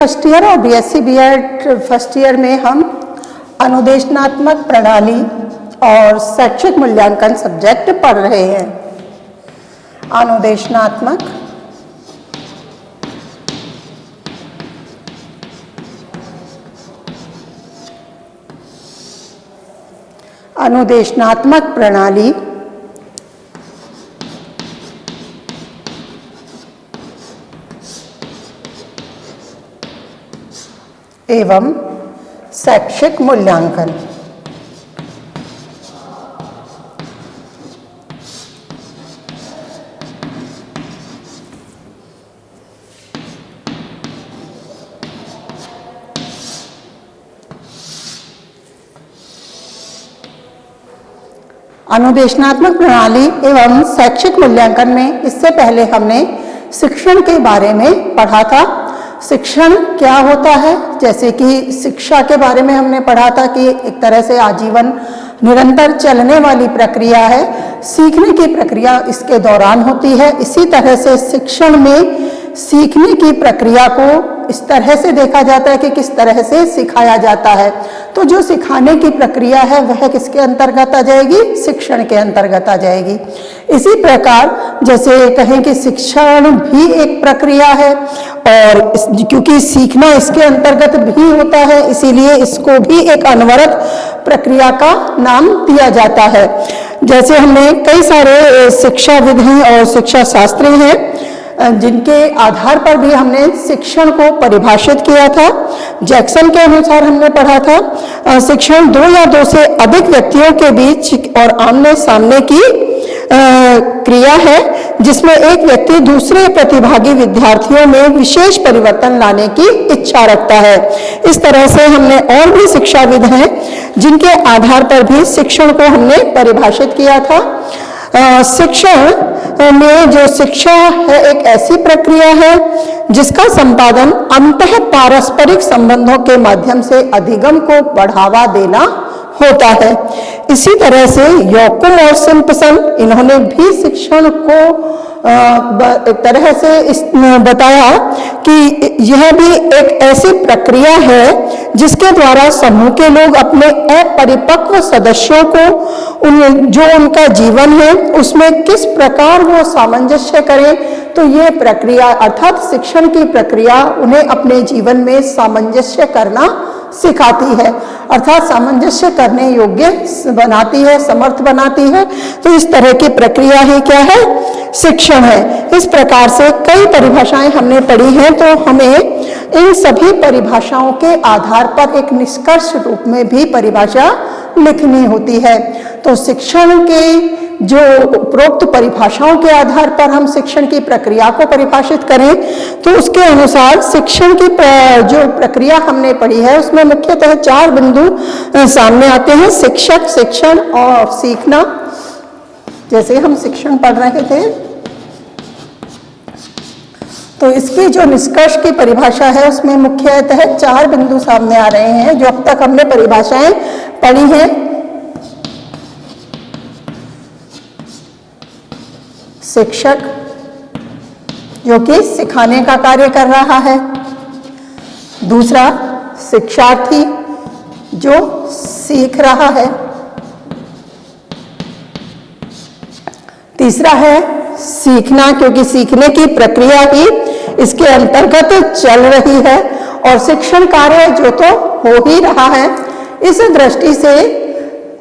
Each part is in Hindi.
फर्स्ट ईयर और बीएससी बीएड फर्स्ट ईयर में हम अनुदेशनात्मक प्रणाली और शैक्षिक मूल्यांकन सब्जेक्ट पढ़ रहे हैं। अनुदेशनात्मक प्रणाली एवं शैक्षिक मूल्यांकन। अनुदेशनात्मक प्रणाली एवं शैक्षिक मूल्यांकन में इससे पहले हमने शिक्षण के बारे में पढ़ा था। शिक्षण क्या होता है, जैसे कि शिक्षा के बारे में हमने पढ़ा था कि एक तरह से आजीवन निरंतर चलने वाली प्रक्रिया है। सीखने की प्रक्रिया इसके दौरान होती है। इसी तरह से शिक्षण में सीखने की प्रक्रिया को इस तरह से देखा जाता है कि किस तरह से सिखाया जाता है। तो जो सिखाने की प्रक्रिया है वह किसके अंतर्गत आ जाएगी? शिक्षण के अंतर्गत आ जाएगी। इसी प्रकार जैसे कहें कि शिक्षण भी एक प्रक्रिया है और क्योंकि सीखना इसके अंतर्गत भी होता है, इसीलिए इसको भी एक अनवरत प्रक्रिया का नाम दिया जाता है। जैसे हमने कई सारे शिक्षाविद हैं और शिक्षा शास्त्री हैं जिनके आधार पर भी हमने शिक्षण को परिभाषित किया था। जैक्सन के अनुसार हमने पढ़ा था शिक्षण दो या दो से अधिक व्यक्तियों के बीच और आमने सामने की क्रिया है जिसमें एक व्यक्ति दूसरे प्रतिभागी विद्यार्थियों में विशेष परिवर्तन लाने की इच्छा रखता है। इस तरह से हमने और भी शिक्षाविद हैं जिनके आधार पर भी शिक्षण को हमने परिभाषित किया था। शिक्षण में जो शिक्षा है एक ऐसी प्रक्रिया है जिसका संपादन अंतः पारस्परिक संबंधों के माध्यम से अधिगम को बढ़ावा देना होता है। इसी तरह से यॉकुम और सिम्पसन इन्होंने भी शिक्षण को एक तरह से बताया कि यह भी एक ऐसी प्रक्रिया है जिसके द्वारा समूह के लोग अपने अपरिपक्व सदस्यों को जो उनका जीवन है उसमें किस प्रकार वो सामंजस्य करें। तो ये प्रक्रिया अर्थात शिक्षण की प्रक्रिया उन्हें अपने जीवन में सामंजस्य करना सिखाती है, अर्थात सामंजस्य करने योग्य बनाती है, समर्थ बनाती है। तो इस तरह की प्रक्रिया ही क्या है? शिक्षण है। इस प्रकार से कई परिभाषाएं हमने पढ़ी हैं, तो हमें इन सभी परिभाषाओं के आधार पर एक निष्कर्ष रूप में भी परिभाषा लिखनी होती है। तो शिक्षण के जो उपरोक्त परिभाषाओं के आधार पर हम शिक्षण की प्रक्रिया को परिभाषित करें तो उसके अनुसार शिक्षण की जो प्रक्रिया हमने पढ़ी है उसमें मुख्यतः 4 बिंदु सामने आते हैं: शिक्षक, शिक्षण और सीखना। जैसे हम शिक्षण पढ़ रहे थे तो इसकी जो निष्कर्ष की परिभाषा है उसमें मुख्यतः 4 बिंदु सामने आ रहे हैं जो अब तक हमने परिभाषाएं पढ़ी हैं। शिक्षक जो कि सिखाने का कार्य कर रहा है, दूसरा शिक्षार्थी जो सीख रहा है, तीसरा है सीखना क्योंकि सीखने की प्रक्रिया ही इसके अंतर्गत चल रही है, और शिक्षण कार्य जो तो हो ही रहा है। इस दृष्टि से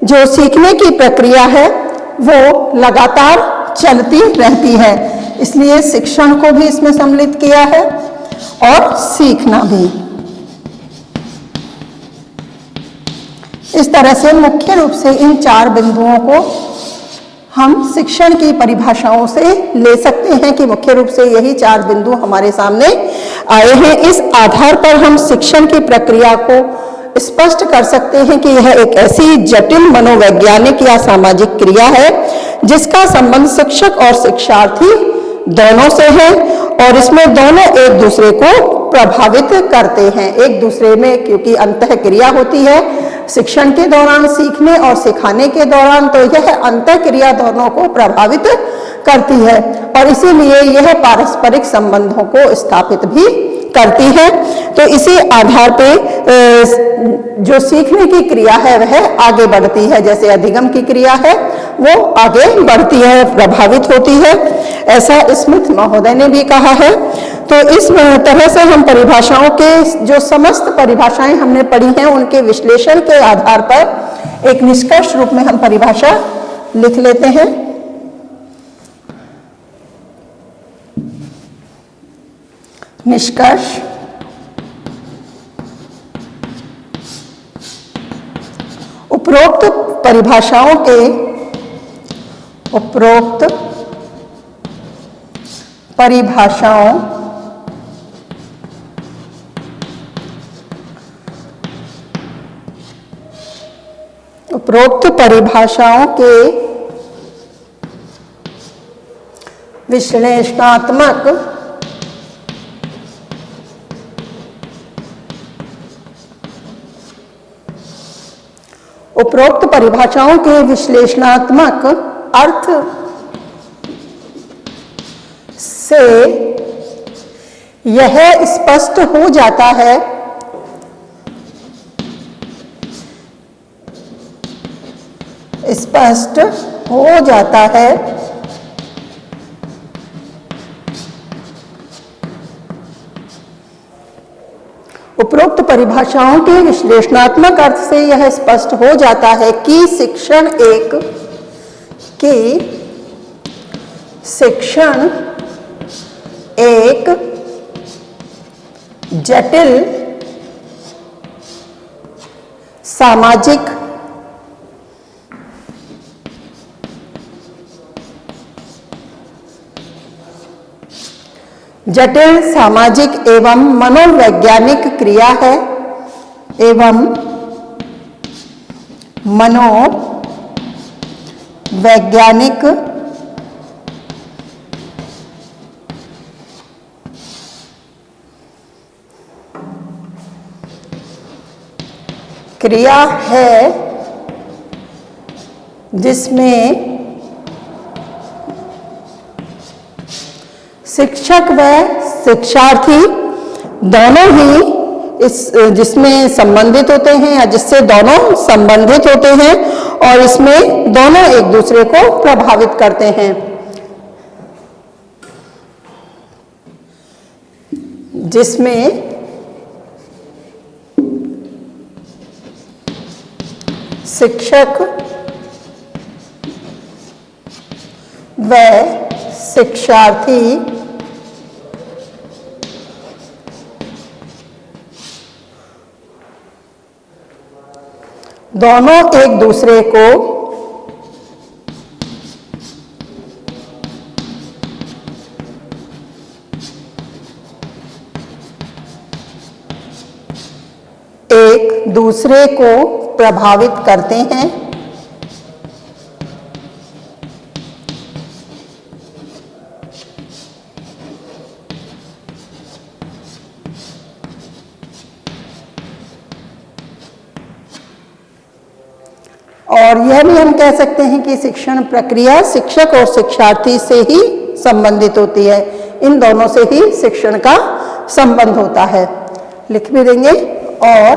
जो सीखने की प्रक्रिया है वो लगातार चलती रहती है, इसलिए शिक्षण को भी इसमें सम्मिलित किया है और सीखना भी। इस तरह से मुख्य रूप से इन 4 बिंदुओं को हम शिक्षण की परिभाषाओं से ले सकते हैं कि मुख्य रूप से यही 4 बिंदु हमारे सामने आए हैं। इस आधार पर हम शिक्षण की प्रक्रिया को स्पष्ट कर सकते हैं कि यह एक ऐसी जटिल मनोवैज्ञानिक या सामाजिक क्रिया है जिसका संबंध शिक्षक और शिक्षार्थी दोनों से है और इसमें दोनों एक दूसरे को प्रभावित करते हैं। एक दूसरे में क्योंकि अंतः क्रिया होती है शिक्षण के दौरान, सीखने और सिखाने के दौरान, तो यह अंतः क्रिया दोनों को प्रभावित करती है और इसीलिए यह पारस्परिक संबंधों को स्थापित भी करती है। तो इसी आधार पे जो सीखने की क्रिया है वह आगे बढ़ती है। जैसे अधिगम की क्रिया है वो आगे बढ़ती है, प्रभावित होती है, ऐसा स्मिथ महोदय ने भी कहा है। तो इस तरह से हम परिभाषाओं के जो समस्त परिभाषाएं हमने पढ़ी हैं उनके विश्लेषण के आधार पर एक निष्कर्ष रूप में हम परिभाषा लिख लेते हैं। निष्कर्ष, उपरोक्त परिभाषाओं के विश्लेषणात्मक अर्थ से यह स्पष्ट हो जाता है उपरोक्त परिभाषाओं के विश्लेषणात्मक अर्थ से यह स्पष्ट हो जाता है कि शिक्षण एक जटिल सामाजिक एवं मनोवैज्ञानिक क्रिया है, क्रिया है जिसमें शिक्षक व शिक्षार्थी दोनों ही जिसमें संबंधित होते हैं या जिससे दोनों संबंधित होते हैं और इसमें दोनों एक दूसरे को प्रभावित करते हैं। जिसमें शिक्षक व शिक्षार्थी दोनों एक दूसरे को प्रभावित करते हैं। और यह भी हम कह सकते हैं कि शिक्षण प्रक्रिया शिक्षक और शिक्षार्थी से ही संबंधित होती है, इन दोनों से ही शिक्षण का संबंध होता है। लिख भी देंगे। और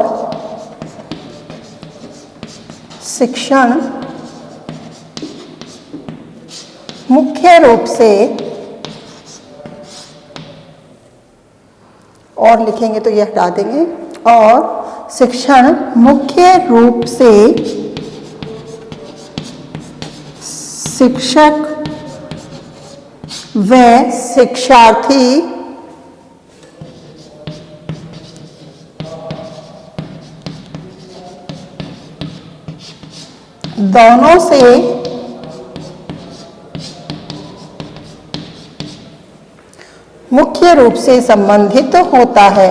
शिक्षण मुख्य रूप से, और लिखेंगे तो यह हटा देंगे, और शिक्षण मुख्य रूप से शिक्षक व शिक्षार्थी दोनों से मुख्य रूप से संबंधित होता है।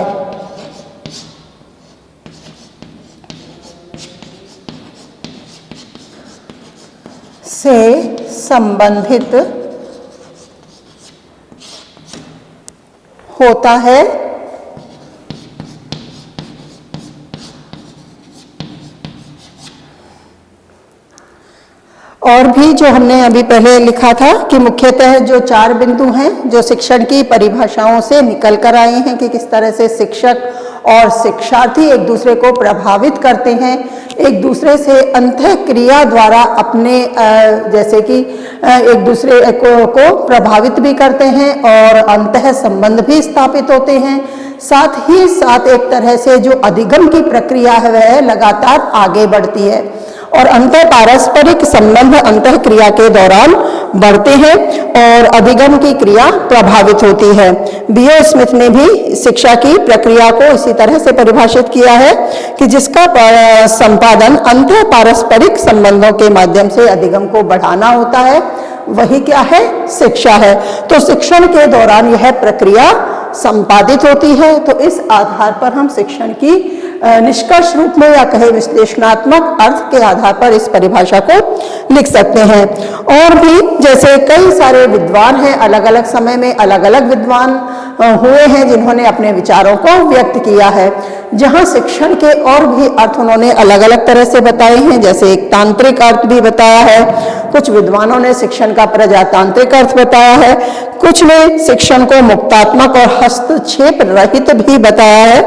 और भी जो हमने अभी पहले लिखा था कि मुख्यतः जो 4 बिंदु हैं जो शिक्षण की परिभाषाओं से निकल कर आए हैं कि किस तरह से शिक्षक और शिक्षार्थी एक दूसरे को प्रभावित करते हैं, एक दूसरे से अंतःक्रिया द्वारा अपने जैसे कि एक दूसरे को प्रभावित भी करते हैं और अंतः संबंध भी स्थापित होते हैं। साथ ही साथ एक तरह से जो अधिगम की प्रक्रिया है वह लगातार आगे बढ़ती है और अंतः पारस्परिक संबंध अंतः क्रिया के दौरान बढ़ते हैं और अधिगम की क्रिया प्रभावित होती है। बीओ स्मिथ ने भी शिक्षा की प्रक्रिया को इसी तरह से परिभाषित किया है कि जिसका संपादन अंतः पारस्परिक संबंधों के माध्यम से अधिगम को बढ़ाना होता है, वही क्या है, शिक्षा है। तो शिक्षण के दौरान यह प्रक्रिया संपादित होती है। तो इस आधार पर हम शिक्षण की निष्कर्ष रूप में या कहे विश्लेषणात्मक अर्थ के आधार पर इस परिभाषा को लिख सकते हैं। और भी जैसे कई सारे विद्वान हैं, अलग अलग समय में अलग अलग विद्वान हुए हैं जिन्होंने अपने विचारों को व्यक्त किया है, जहां शिक्षण के और भी अर्थ उन्होंने अलग अलग तरह से बताए हैं। जैसे एक तांत्रिक अर्थ भी बताया है, कुछ विद्वानों ने शिक्षण का प्रजातांत्रिक अर्थ बताया है, कुछ ने शिक्षण को मुक्तात्मक और हस्तक्षेप रहित भी बताया है।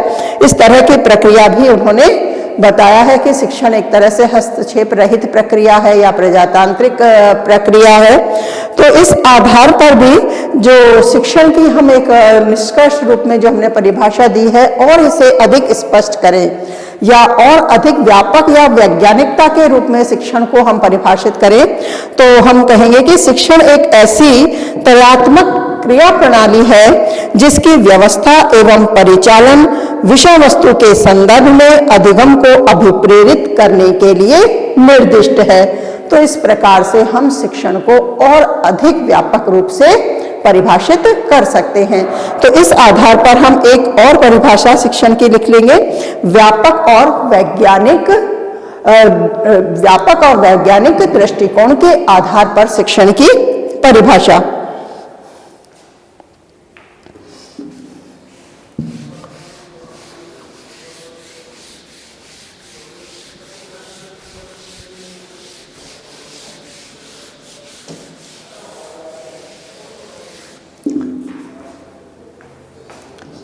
इस तरह की प्रक्रिया भी उन्होंने बताया है कि शिक्षण एक तरह से हस्तक्षेप रहित प्रक्रिया है या प्रजातांत्रिक प्रक्रिया है। तो इस आधार पर भी जो शिक्षण की हम एक निष्कर्ष रूप में जो हमने परिभाषा दी है और इसे अधिक स्पष्ट करें या और अधिक व्यापक या वैज्ञानिकता के रूप में शिक्षण को हम परिभाषित करें तो हम कहेंगे कि शिक्षण एक ऐसी त्रयात्मक क्रिया प्रणाली है जिसकी व्यवस्था एवं परिचालन विषय वस्तु के संदर्भ में अधिगम को अभिप्रेरित करने के लिए निर्दिष्ट है। तो इस प्रकार से हम शिक्षण को और अधिक व्यापक रूप से परिभाषित कर सकते हैं। तो इस आधार पर हम एक और परिभाषा शिक्षण की लिख लेंगे, व्यापक और वैज्ञानिक दृष्टिकोण के आधार पर शिक्षण की परिभाषा।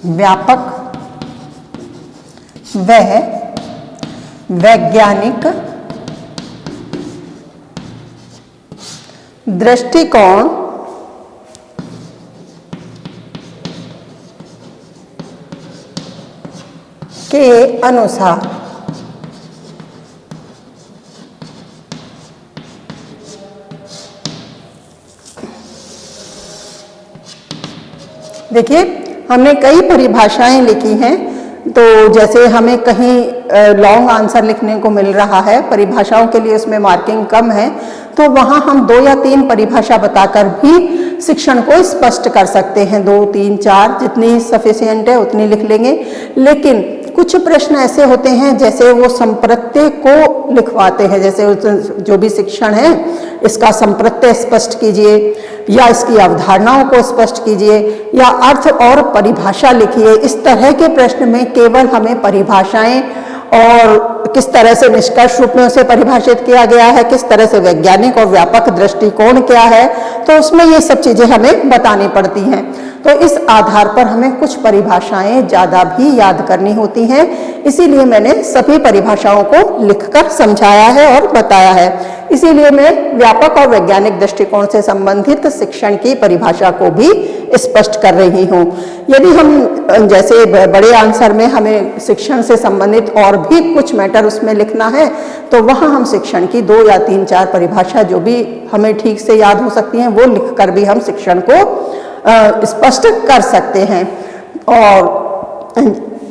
व्यापक व वैज्ञानिक दृष्टिकोण के अनुसार देखिए हमने कई परिभाषाएं लिखी हैं। तो जैसे हमें कहीं लॉन्ग आंसर लिखने को मिल रहा है, परिभाषाओं के लिए उसमें मार्किंग कम है, तो वहां हम 2 या 3 परिभाषा बताकर भी शिक्षण को स्पष्ट कर सकते हैं। 2, 3, 4 जितनी सफिशिएंट है उतनी लिख लेंगे। लेकिन कुछ प्रश्न ऐसे होते हैं जैसे वो संप्रत्यय को लिखवाते हैं, जैसे जो भी शिक्षण है इसका संप्रत्यय स्पष्ट कीजिए या इसकी अवधारणाओं को स्पष्ट कीजिए या अर्थ और परिभाषा लिखिए। इस तरह के प्रश्न में केवल हमें परिभाषाएं और किस तरह से निष्कर्ष रूप में उसे परिभाषित किया गया है, किस तरह से वैज्ञानिक और व्यापक दृष्टिकोण क्या है, तो उसमें ये सब चीजें हमें बतानी पड़ती हैं। तो इस आधार पर हमें कुछ परिभाषाएं ज्यादा भी याद करनी होती हैं, इसीलिए मैंने सभी परिभाषाओं को लिखकर समझाया है और बताया है। इसीलिए मैं व्यापक और वैज्ञानिक दृष्टिकोण से संबंधित शिक्षण की परिभाषा को भी स्पष्ट कर रही हूँ। यदि हम जैसे बड़े आंसर में हमें शिक्षण से संबंधित और भी कुछ मैटर उसमें लिखना है तो वहाँ हम शिक्षण की 2 या 3, 4 परिभाषा जो भी हमें ठीक से याद हो सकती हैं वो लिखकर भी हम शिक्षण को स्पष्ट कर सकते हैं। और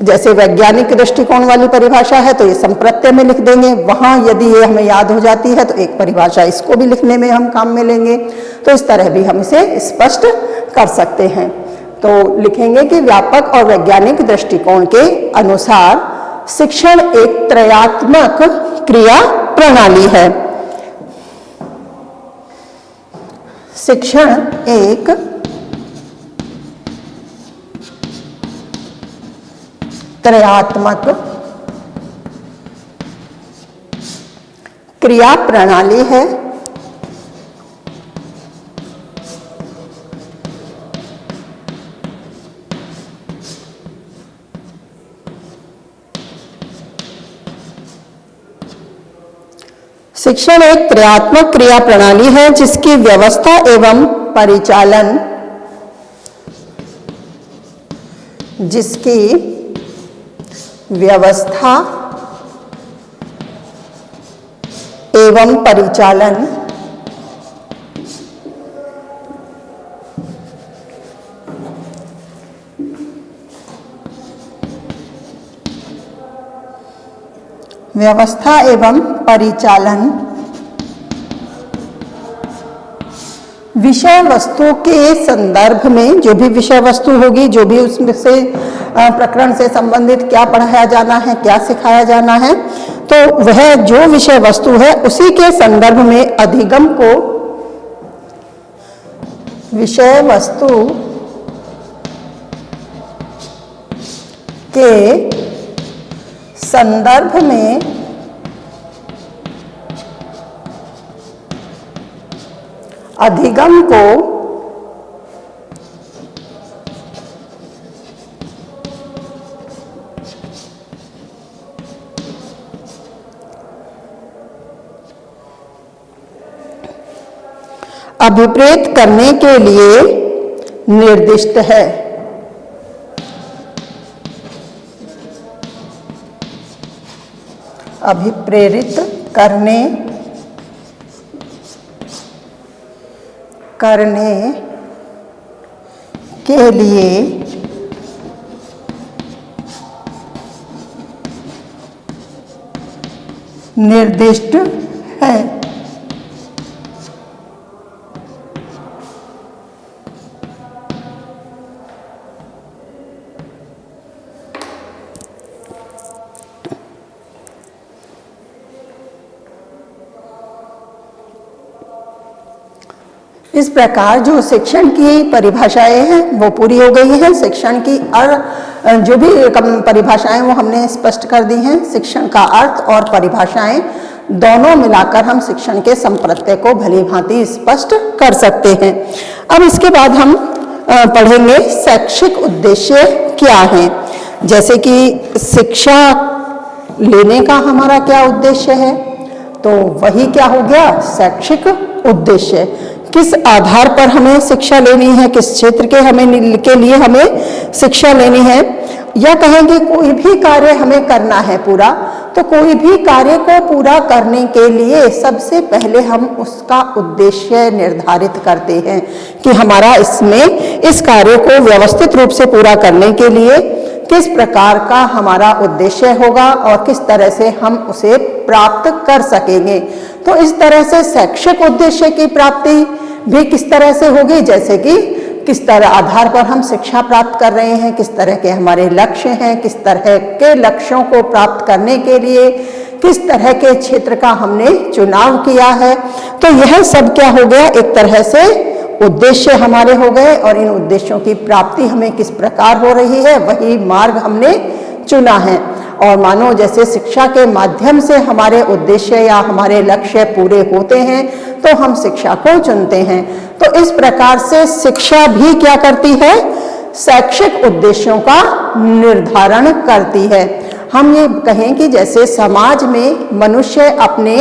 जैसे वैज्ञानिक दृष्टिकोण वाली परिभाषा है तो ये संप्रत्यय में लिख देंगे, वहाँ यदि ये हमें याद हो जाती है तो एक परिभाषा इसको भी लिखने में हम काम में लेंगे। तो इस तरह भी हम इसे स्पष्ट कर सकते हैं। तो लिखेंगे कि व्यापक और वैज्ञानिक दृष्टिकोण के अनुसार शिक्षण एक त्रयात्मक क्रिया प्रणाली है। शिक्षण एक त्रयात्मक क्रिया प्रणाली है शिक्षण एक क्रियात्मक क्रिया प्रणाली है जिसकी व्यवस्था एवं परिचालन व्यवस्था एवं परिचालन विषय वस्तु के संदर्भ में, जो भी विषय वस्तु होगी, जो भी उसमें से प्रकरण से संबंधित क्या पढ़ाया जाना है, क्या सिखाया जाना है, तो वह जो विषय वस्तु है उसी के संदर्भ में अधिगम को विषय वस्तु के संदर्भ में अधिगम को अभिप्रेत करने के लिए निर्दिष्ट है। अभिप्रेरित करने के लिए निर्दिष्ट है। इस प्रकार जो शिक्षण की परिभाषाएं हैं वो पूरी हो गई हैं। शिक्षण की जो भी परिभाषाएं वो हमने स्पष्ट कर दी हैं। शिक्षण का अर्थ और परिभाषाएं दोनों मिलाकर हम शिक्षण के संप्रत्यय को भली भांति स्पष्ट कर सकते हैं। अब इसके बाद हम पढ़ेंगे शैक्षिक उद्देश्य क्या है। जैसे कि शिक्षा लेने का हमारा क्या उद्देश्य है, तो वही क्या हो गया, शैक्षिक उद्देश्य। किस आधार पर हमें शिक्षा लेनी है, किस क्षेत्र के लिए हमें शिक्षा लेनी है, या कहेंगे कोई भी कार्य हमें करना है पूरा, तो कोई भी कार्य को पूरा करने के लिए सबसे पहले हम उसका उद्देश्य निर्धारित करते हैं कि हमारा इस कार्य को व्यवस्थित रूप से पूरा करने के लिए किस प्रकार का हमारा उद्देश्य होगा और किस तरह से हम उसे प्राप्त कर सकेंगे। तो इस तरह से शैक्षिक उद्देश्य की प्राप्ति भी किस तरह से होगी, जैसे कि किस तरह आधार पर हम शिक्षा प्राप्त कर रहे हैं, किस तरह के हमारे लक्ष्य हैं, किस तरह के लक्ष्यों को प्राप्त करने के लिए किस तरह के क्षेत्र का हमने चुनाव किया है। तो यह सब क्या हो गया, एक तरह से उद्देश्य हमारे हो गए, और इन उद्देश्यों की प्राप्ति हमें किस प्रकार हो रही है वही मार्ग हमने चुना है। और मानो जैसे शिक्षा के माध्यम से हमारे उद्देश्य या हमारे लक्ष्य पूरे होते हैं तो हम शिक्षा को चुनते हैं। तो इस प्रकार से शिक्षा भी क्या करती है, शैक्षिक उद्देश्यों का निर्धारण करती है। हम ये कहें कि जैसे समाज में मनुष्य अपने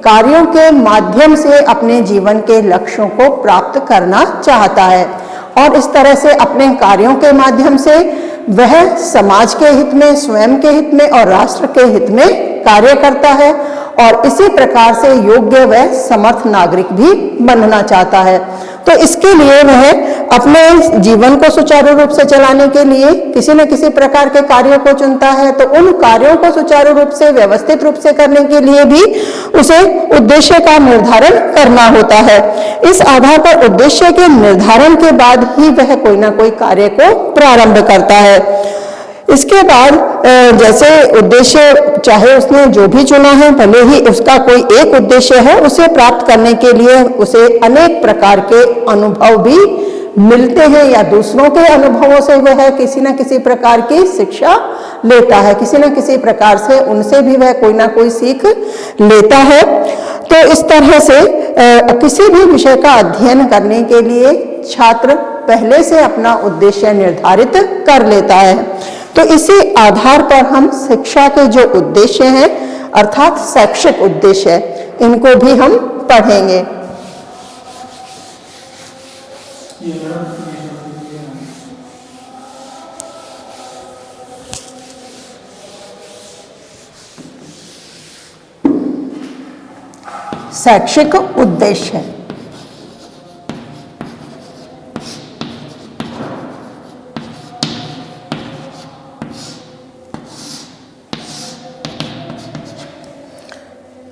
कार्यों के माध्यम से अपने जीवन के लक्ष्यों को प्राप्त करना चाहता है, और इस तरह से अपने कार्यों के माध्यम से वह समाज के हित में, स्वयं के हित में और राष्ट्र के हित में कार्य करता है, और इसी प्रकार से योग्य व समर्थ नागरिक भी बनना चाहता है। तो इसके लिए वह अपने जीवन को सुचारू रूप से चलाने के लिए किसी न किसी प्रकार के कार्यों को चुनता है। तो उन कार्यों को सुचारू रूप से, व्यवस्थित रूप से करने के लिए भी उसे उद्देश्य का निर्धारण करना होता है। इस आधार पर उद्देश्य के निर्धारण के बाद ही वह कोई ना कोई कार्य को प्रारंभ करता है। इसके बाद जैसे उद्देश्य चाहे उसने जो भी चुना है, भले ही उसका कोई एक उद्देश्य है, उसे प्राप्त करने के लिए उसे अनेक प्रकार के अनुभव भी मिलते हैं, या दूसरों के अनुभवों से वह किसी न किसी प्रकार की शिक्षा लेता है, किसी न किसी प्रकार से उनसे भी वह कोई ना कोई सीख लेता है। तो इस तरह से किसी भी विषय का अध्ययन करने के लिए छात्र पहले से अपना उद्देश्य निर्धारित कर लेता है। तो इसी आधार पर हम शिक्षा के जो उद्देश्य हैं, अर्थात शैक्षिक उद्देश्य, इनको भी हम पढ़ेंगे। शैक्षिक उद्देश्य।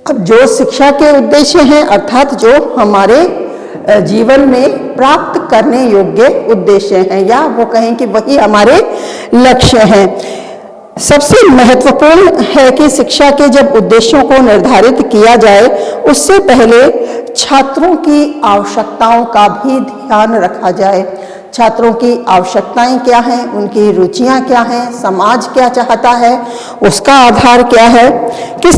अब जो शिक्षा के उद्देश्य हैं, अर्थात जो हमारे जीवन में प्राप्त करने योग्य उद्देश्य हैं, या वो कहें कि वही हमारे लक्ष्य हैं। सबसे महत्वपूर्ण है कि शिक्षा के जब उद्देश्यों को निर्धारित किया जाए, उससे पहले छात्रों की आवश्यकताओं का भी ध्यान रखा जाए। छात्रों की आवश्यकताएं क्या हैं, उनकी रुचियां क्या हैं, समाज क्या चाहता है, उसका आधार क्या है, किस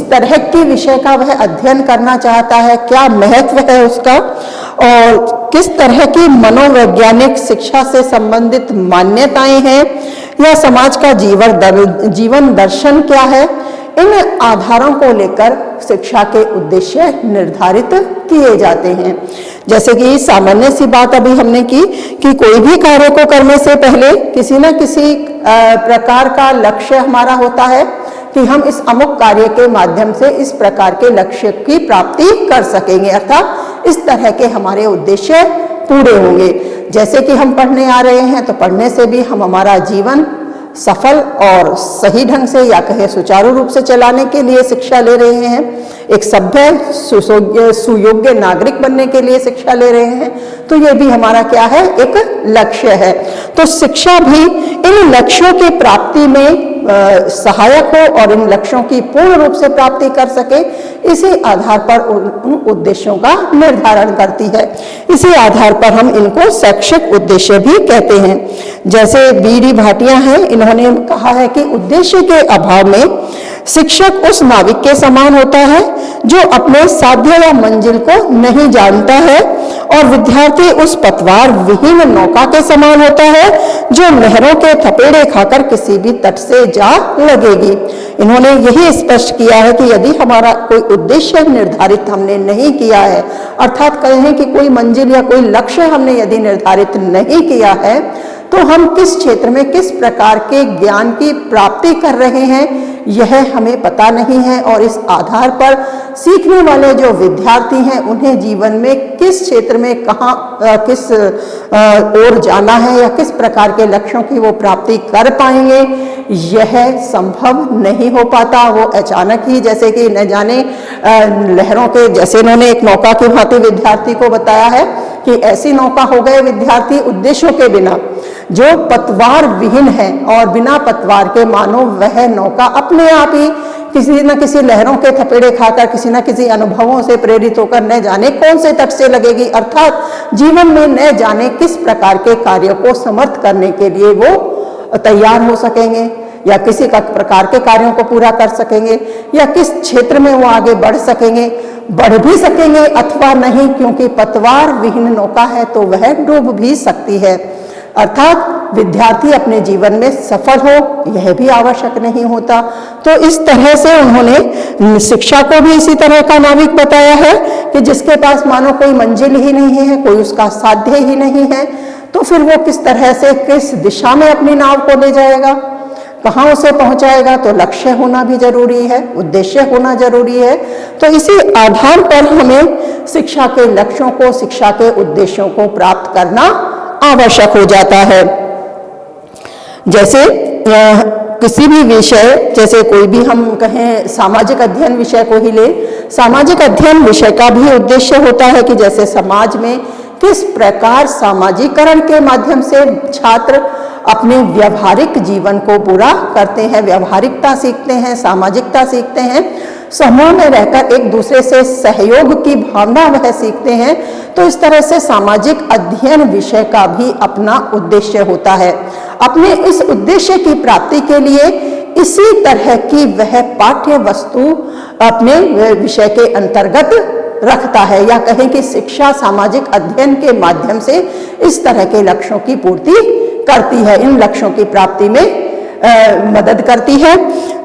तरह की विषय का वह अध्ययन करना चाहता है, क्या महत्व है उसका, और किस तरह की मनोवैज्ञानिक शिक्षा से संबंधित मान्यताएं हैं, या समाज का जीवन दर्शन क्या है। इन आधारों को लेकर शिक्षा के उद्देश्य निर्धारित किए जाते हैं। जैसे कि सामान्य सी बात अभी हमने की कि कोई भी कार्य को करने से पहले किसी न किसी प्रकार का लक्ष्य हमारा होता है कि हम इस अमुक कार्य के माध्यम से इस प्रकार के लक्ष्य की प्राप्ति कर सकेंगे, अर्थात इस तरह के हमारे उद्देश्य पूरे होंगे। जैसे कि हम पढ़ने आ रहे हैं तो पढ़ने से भी हम हमारा जीवन सफल और सही ढंग से, या कहे सुचारू रूप से चलाने के लिए शिक्षा ले रहे हैं, एक सभ्य सुयोग्य नागरिक बनने के लिए शिक्षा ले रहे हैं, तो ये भी हमारा क्या है, एक लक्ष्य है। तो शिक्षा भी इन लक्ष्यों की प्राप्ति में सहायक हो और इन लक्ष्यों की पूर्ण रूप से प्राप्ति कर सके, इसी आधार पर उन उद्देश्यों का निर्धारण करती है। इसी आधार पर हम इनको शैक्षिक उद्देश्य भी कहते हैं। जैसे बी.डी. भाटिया हैं, इन्होंने कहा है कि उद्देश्य के अभाव में शिक्षक उस नाविक के समान होता है जो अपने साध्य या मंजिल को नहीं जानता है, और विद्यार्थी उस पतवार विहीन नौका के समान होता है जो लहरों के थपेड़े खाकर किसी भी तट से जा लगेगी। इन्होंने यही स्पष्ट किया है कि यदि हमारा कोई उद्देश्य निर्धारित हमने नहीं किया है, अर्थात कहें कि कोई मंजिल या कोई लक्ष्य हमने यदि निर्धारित नहीं किया है, तो हम किस क्षेत्र में किस प्रकार के ज्ञान की प्राप्ति कर रहे हैं यह हमें पता नहीं है, और इस आधार पर सीखने वाले जो विद्यार्थी हैं उन्हें जीवन में किस क्षेत्र में कहाँ किस ओर जाना है या किस प्रकार के लक्ष्यों की वो प्राप्ति कर पाएंगे, यह संभव नहीं हो पाता। वो अचानक ही, जैसे कि न जाने लहरों के, जैसे इन्होंने एक नौका की भांति विद्यार्थी को बताया है कि ऐसी नौका हो गए विद्यार्थी उद्देश्यों के बिना, जो पतवार विहीन है, और बिना पतवार के मानो वह नौका अपने आप ही किसी न किसी लहरों के थपेड़े खाकर, किसी न किसी अनुभवों से प्रेरित होकर न जाने कौन से तट से लगेगी, अर्थात जीवन में न जाने किस प्रकार के कार्यों को समर्थ करने के लिए वो तैयार हो सकेंगे, या किसी प्रकार के कार्यों को पूरा कर सकेंगे, या किस क्षेत्र में वो आगे बढ़ सकेंगे, बढ़ भी सकेंगे अथवा नहीं, क्योंकि पतवार विहीन नौका है तो वह डूब भी सकती है। अर्थात विद्यार्थी अपने जीवन में सफल हो यह भी आवश्यक नहीं होता। तो इस तरह से उन्होंने शिक्षा को भी इसी तरह का नाविक बताया है कि जिसके पास मानो कोई मंजिल ही नहीं है, कोई उसका साध्य ही नहीं है, तो फिर वो किस तरह से किस दिशा में अपनी नाव को ले जाएगा, कहाँ उसे पहुंचाएगा। तो लक्ष्य होना भी जरूरी है, उद्देश्य होना जरूरी है। तो इसी आधार पर हमें शिक्षा के लक्ष्यों को, शिक्षा के उद्देश्यों को प्राप्त करना आवश्यक हो जाता है। जैसे किसी भी विषय, जैसे कोई भी हम कहें सामाजिक अध्ययन विषय को ही ले, सामाजिक अध्ययन विषय का भी उद्देश्य होता है कि जैसे समाज में किस प्रकार सामाजिकरण के माध्यम से छात्र अपने व्यवहारिक जीवन को पूरा करते हैं, व्यवहारिकता सीखते हैं, सामाजिकता सीखते हैं, समूह में रहकर एक दूसरे से सहयोग की भावना वह सीखते हैं। तो इस तरह से सामाजिक अध्ययन विषय का भी अपना उद्देश्य होता है। अपने इस उद्देश्य की प्राप्ति के लिए इसी तरह की वह पाठ्य वस्तु अपने विषय के अंतर्गत रखता है, या कहें कि शिक्षा सामाजिक अध्ययन के माध्यम से इस तरह के लक्ष्यों की पूर्ति करती है, इन लक्ष्यों की प्राप्ति में मदद करती है।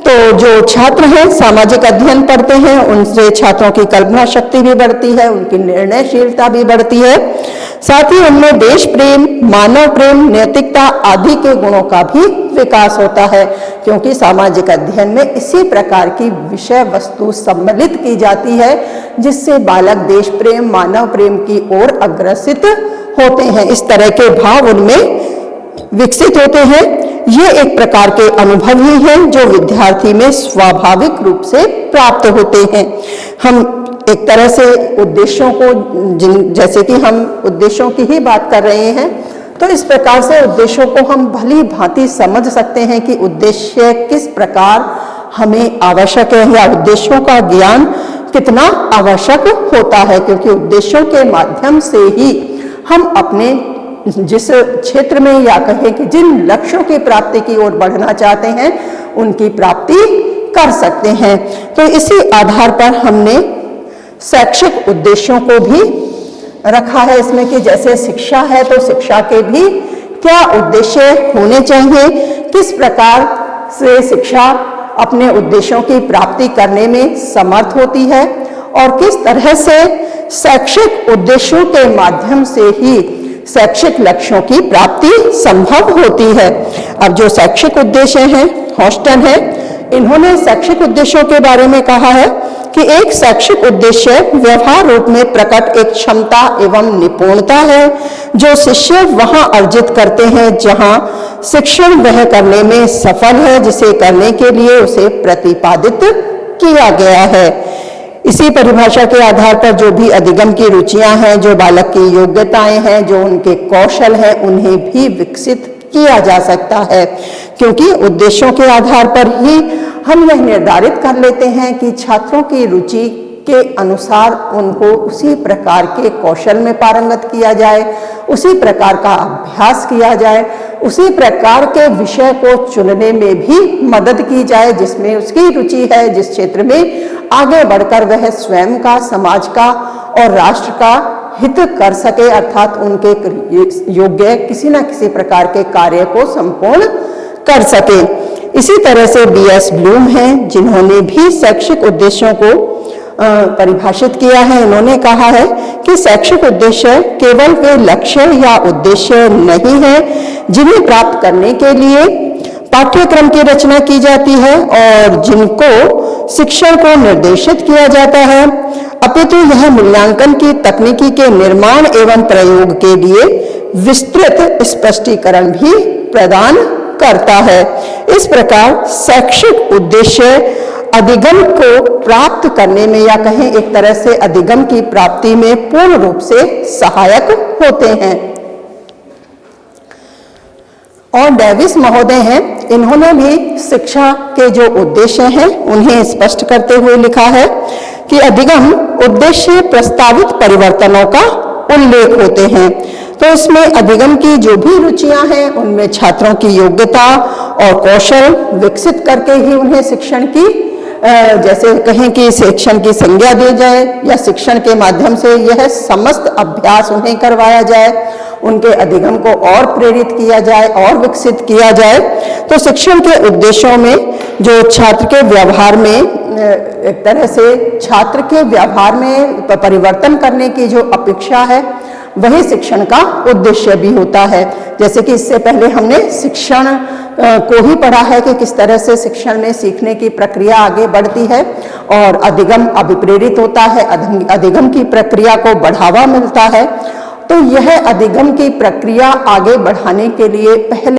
तो तो जो छात्र हैं सामाजिक अध्ययन पढ़ते हैं, उनसे छात्रों की कल्पना शक्ति भी बढ़ती है, उनकी निर्णयशीलता भी बढ़ती है, साथ ही उनमें देश प्रेम, मानव प्रेम, नैतिकता आदि के गुणों का भी विकास होता है, क्योंकि सामाजिक अध्ययन में इसी प्रकार की विषय वस्तु सम्मिलित की जाती है जिससे बालक देश प्रेम, मानव प्रेम की ओर अग्रसित होते हैं। इस तरह के भाव उनमें विकसित होते हैं। ये एक प्रकार के अनुभव ही हैं जो विद्यार्थी में स्वाभाविक रूप से प्राप्त होते हैं। हम एक तरह से उद्देश्यों को, जैसे कि हम उद्देश्यों की ही बात कर रहे हैं, तो इस प्रकार से उद्देश्यों को हम भली भांति समझ सकते हैं कि उद्देश्य किस प्रकार हमें आवश्यक है या उद्देश्यों का ज्ञान कितना आवश्यक होता है, क्योंकि उद्देश्यों के माध्यम से ही हम अपने जिस क्षेत्र में या कहें कि जिन लक्ष्यों की प्राप्ति की ओर बढ़ना चाहते हैं उनकी प्राप्ति कर सकते हैं। तो इसी आधार पर हमने शैक्षिक उद्देश्यों को भी रखा है इसमें कि जैसे शिक्षा है तो शिक्षा के भी क्या उद्देश्य होने चाहिए, किस प्रकार से शिक्षा अपने उद्देश्यों की प्राप्ति करने में समर्थ होती है और किस तरह से शैक्षिक उद्देश्यों के माध्यम से ही शैक्षिक लक्ष्यों की प्राप्ति संभव होती है। अब जो शैक्षिक उद्देश्य हैं, हॉस्टन है, इन्होंने शैक्षिक उद्देश्यों के बारे में कहा है कि एक शैक्षिक उद्देश्य व्यवहार रूप में प्रकट एक क्षमता एवं निपुणता है जो शिष्य वहां अर्जित करते हैं जहां शिक्षण वह करने में सफल है जिसे करने के लिए उसे प्रतिपादित किया गया है। इसी परिभाषा के आधार पर जो भी अधिगम की रुचियां हैं, जो बालक की योग्यताएं हैं, जो उनके कौशल हैं, उन्हें भी विकसित किया जा सकता है, क्योंकि उद्देश्यों के आधार पर ही हम यह निर्धारित कर लेते हैं कि छात्रों की रुचि के अनुसार उनको उसी प्रकार के कौशल में पारंगत किया जाए, उसी प्रकार का अभ्यास किया जाए, उसी प्रकार के विषय को चुनने में भी मदद की जाए जिसमें उसकी रुचि है, जिस क्षेत्र में आगे बढ़कर वह स्वयं का, समाज का और राष्ट्र का हित कर सके, अर्थात उनके योग्य किसी न किसी प्रकार के कार्य को संपूर्ण कर सके। इसी तरह से B.S. ब्लूम हैं, जिन्होंने भी शैक्षिक उद्देश्यों को परिभाषित किया है। इन्होंने कहा है कि शैक्षिक उद्देश्य केवल वे लक्ष्य या उद्देश्य नहीं है जिन्हें प्राप्त करने के लिए पाठ्यक्रम की रचना की जाती है और जिनको शिक्षण को निर्देशित किया जाता है, अपितु यह मूल्यांकन की तकनीकी के निर्माण एवं प्रयोग के लिए विस्तृत स्पष्टीकरण भी प्रदान करता है। इस प्रकार शैक्षिक उद्देश्य अधिगम को प्राप्त करने में या कहें एक तरह से अधिगम की प्राप्ति में पूर्ण रूप से सहायक होते हैं। और डेविस महोदय हैं, इन्होंने भी शिक्षा के जो उद्देश्य हैं उन्हें स्पष्ट करते हुए लिखा है कि अधिगम उद्देश्य प्रस्तावित परिवर्तनों का उल्लेख होते हैं। तो इसमें अधिगम की जो भी रुचियां हैं उनमें छात्रों की योग्यता और कौशल विकसित करके ही उन्हें शिक्षण की जैसे कहें कि शिक्षण की संज्ञा दी जाए या शिक्षण के माध्यम से यह समस्त अभ्यास उन्हें करवाया जाए, उनके अधिगम को और प्रेरित किया जाए और विकसित किया जाए। तो शिक्षण के उद्देश्यों में जो छात्र के व्यवहार में एक तरह से छात्र के व्यवहार में परिवर्तन करने की जो अपेक्षा है वही शिक्षण का उद्देश्य भी होता है। जैसे कि इससे पहले हमने शिक्षण को ही पढ़ा है कि किस तरह से शिक्षण में सीखने की प्रक्रिया आगे बढ़ती है और अधिगम अभिप्रेरित होता है, अधिगम की प्रक्रिया को बढ़ावा मिलता है। तो यह अधिगम की प्रक्रिया आगे बढ़ाने के लिए पहले